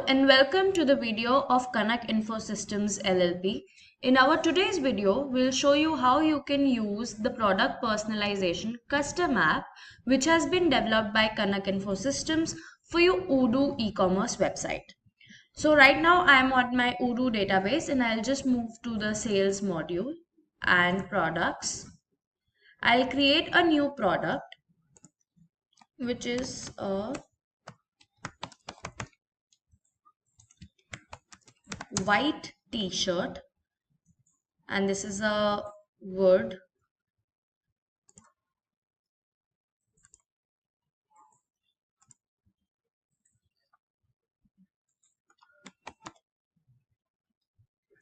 and welcome to the video of Kanak Infosystems LLP. In our today's video, we'll show you how you can use the product personalization custom app which has been developed by Kanak Infosystems for your Odoo e-commerce website. So right now I'm on my Odoo database and I'll just move to the sales module and products. I'll create a new product which is a white t-shirt, and this is a word.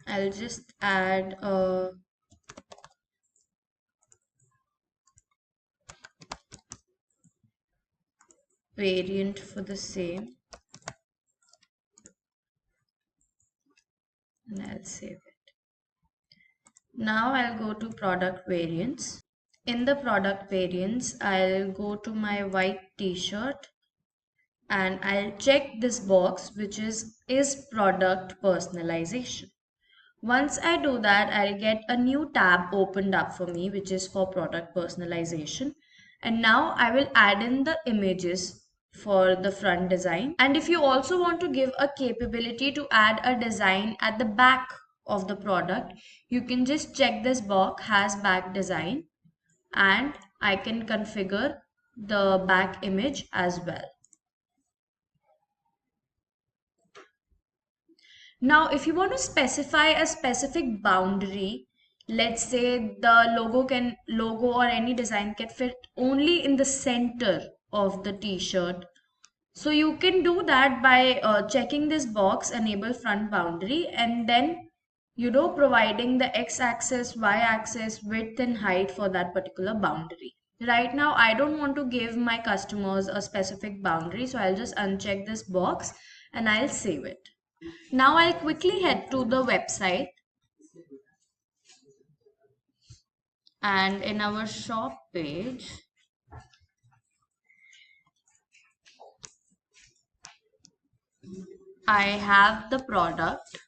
I'll just add a variant for the same and I'll save it. Now I'll go to product variants. In the product variants, I'll go to my white t-shirt and I'll check this box which is product personalization. Once I do that, I'll get a new tab opened up for me which is for product personalization, and now I will add in the images for the front design. And if you also want to give a capability to add a design at the back of the product, you can just check this box has back design and I can configure the back image as well. Now, if you want to specify a specific boundary, let's say the logo or any design can fit only in the center of the t-shirt. So you can do that by checking this box, enable front boundary, and then providing the x-axis, y-axis, width and height for that particular boundary. Right now, I don't want to give my customers a specific boundary, so I'll just uncheck this box and I'll save it. Now I'll quickly head to the website, and in our shop page, I have the product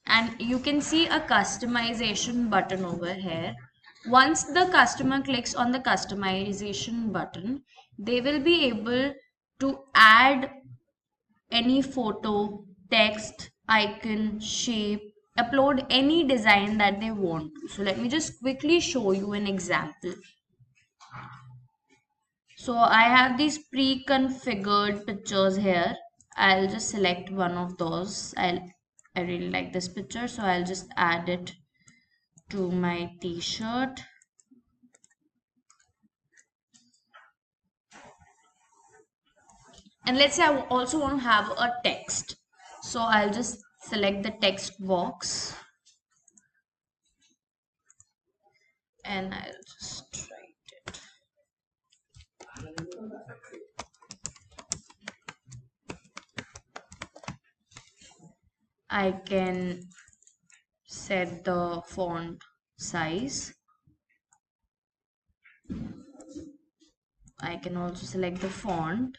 and you can see a customization button over here. Once the customer clicks on the customization button, they will be able to add any photo, text, icon, shape, upload any design that they want to. So let me just quickly show you an example. So I have these pre-configured pictures here. I'll just select one of those. I really like this picture, so I'll just add it to my t-shirt. And let's say I also want to have a text. So I'll just select the text box and I'll just write it. I can set the font size. I can also select the font.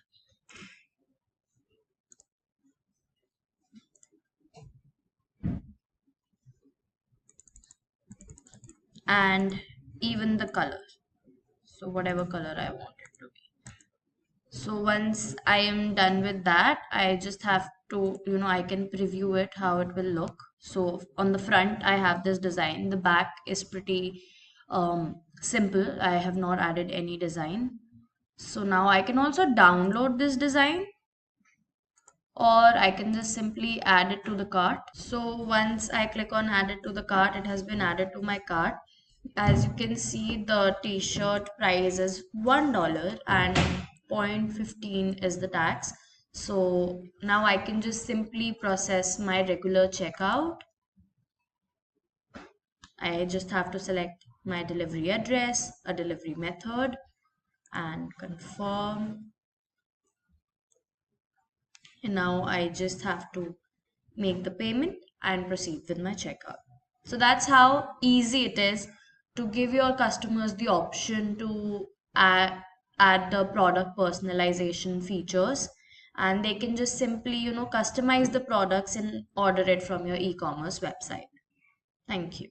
And even the color, so whatever color I want it to be. So once I am done with that, I just have to I can preview it how it will look. So on the front I have this design, the back is pretty simple. I have not added any design. So now I can also download this design, or I can just simply add it to the cart. So once I click on add it to the cart, it has been added to my cart. As you can see, the t-shirt price is $1 and 0.15 is the tax. So now I can just simply process my regular checkout. I just have to select my delivery address, a delivery method, and confirm. And now I just have to make the payment and proceed with my checkout. So that's how easy it is to give your customers the option to add the product personalization features. and they can just simply, customize the products and order it from your e-commerce website. Thank you.